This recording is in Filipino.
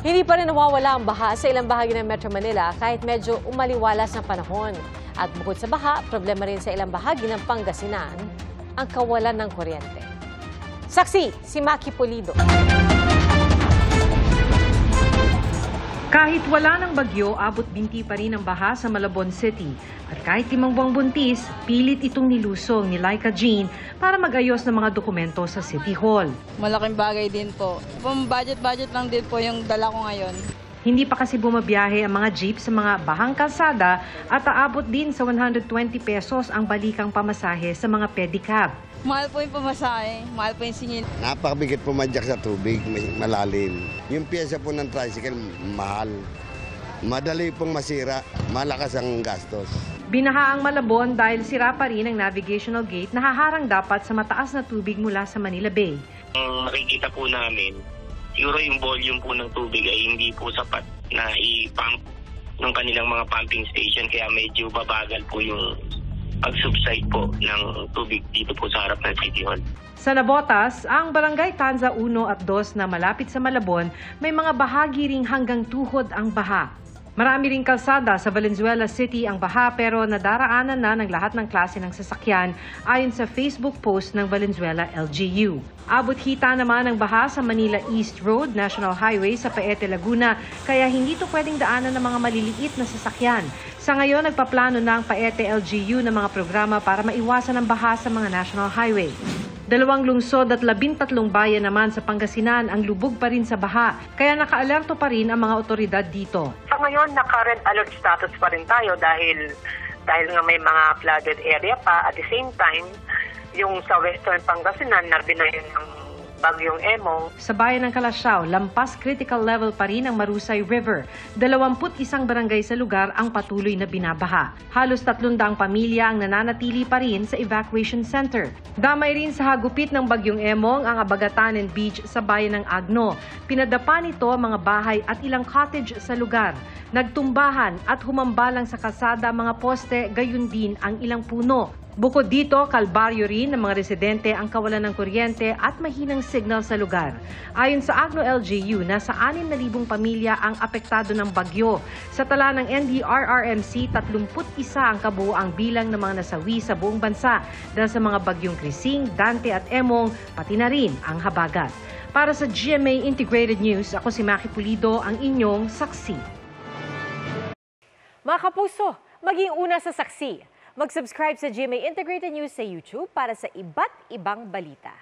Hindi pa rin nawawala ang baha sa ilang bahagi ng Metro Manila kahit medyo umaliwalas ng panahon. At bukod sa baha, problema rin sa ilang bahagi ng Pangasinan ang kawalan ng kuryente. Saksi, si Maki Pulido. Kahit wala ng bagyo, abot binti pa rin ang baha sa Malabon City. At kahit 5 buwang buntis, pilit itong nilusong ni Laika Jean para mag-ayos ng mga dokumento sa City Hall. Malaking bagay din po. Budget lang din po yung dala ko ngayon. Hindi pa kasi bumabiyahe ang mga jeep sa mga bahang kalsada at aabot din sa 120 pesos ang balikang pamasahe sa mga pedicab. Mahal po yung pamasahe, mahal po yung singil. Napakabigat pumadyak sa tubig, malalim. Yung pyesa po ng tricycle, mahal. Madali pong masira, malakas ang gastos. Binaha ang Malabon dahil sira pa rin ang navigational gate na haharang dapat sa mataas na tubig mula sa Manila Bay. Ang nakikita po namin, siguro yung volume po ng tubig ay hindi po sapat na i-pump ng kanilang mga pumping station kaya medyo babagal po yung pag-subside po ng tubig dito po sa harap ng City Hall. Sa Nabotas, ang Barangay Tanza 1 at 2 na malapit sa Malabon, may mga bahagi ring hanggang tuhod ang baha. Marami ring kalsada sa Valenzuela City ang baha pero nadaraanan na ng lahat ng klase ng sasakyan ayon sa Facebook post ng Valenzuela LGU. Abot hita naman ang baha sa Manila East Road, National Highway sa Paete, Laguna, kaya hindi ito pwedeng daanan ng mga maliliit na sasakyan. Sa ngayon, nagpaplano na ang Paete LGU ng mga programa para maiwasan ang baha sa mga National Highway. 2 lungsod at 13 bayan naman sa Pangasinan ang lubog pa rin sa baha, kaya nakaalerto pa rin ang mga otoridad dito. Sa ngayon, naka-red alert status pa rin tayo dahil nga may mga flooded area pa. At the same time, yung sa Western Pangasinan, nabinayan ng Bagyong Emong. Sa bayan ng Calasiao, lampas critical level pa rin ang Marusay River. 21 barangay sa lugar ang patuloy na binabaha. Halos 300 pamilya ang nananatili pa rin sa evacuation center. Damay rin sa hagupit ng Bagyong Emong ang Abagatanen Beach sa bayan ng Agno. Pinadapa nito ang mga bahay at ilang cottage sa lugar. Nagtumbahan at humambalang sa kalsada mga poste, gayon din ang ilang puno. Bukod dito, kalbaryo rin ng mga residente ang kawalan ng kuryente at mahinang signal sa lugar. Ayon sa Agno LGU, nasa 6,000 pamilya ang apektado ng bagyo. Sa tala ng NDRRMC, 31 ang kabuuang bilang ng mga nasawi sa buong bansa dahil sa mga bagyong Krising, Dante at Emong, pati na rin ang Habagat. Para sa GMA Integrated News, ako si Maki Pulido, ang inyong saksi. Mga kapuso, maging una sa saksi. Mag-subscribe sa GMA Integrated News sa YouTube para sa iba't ibang balita.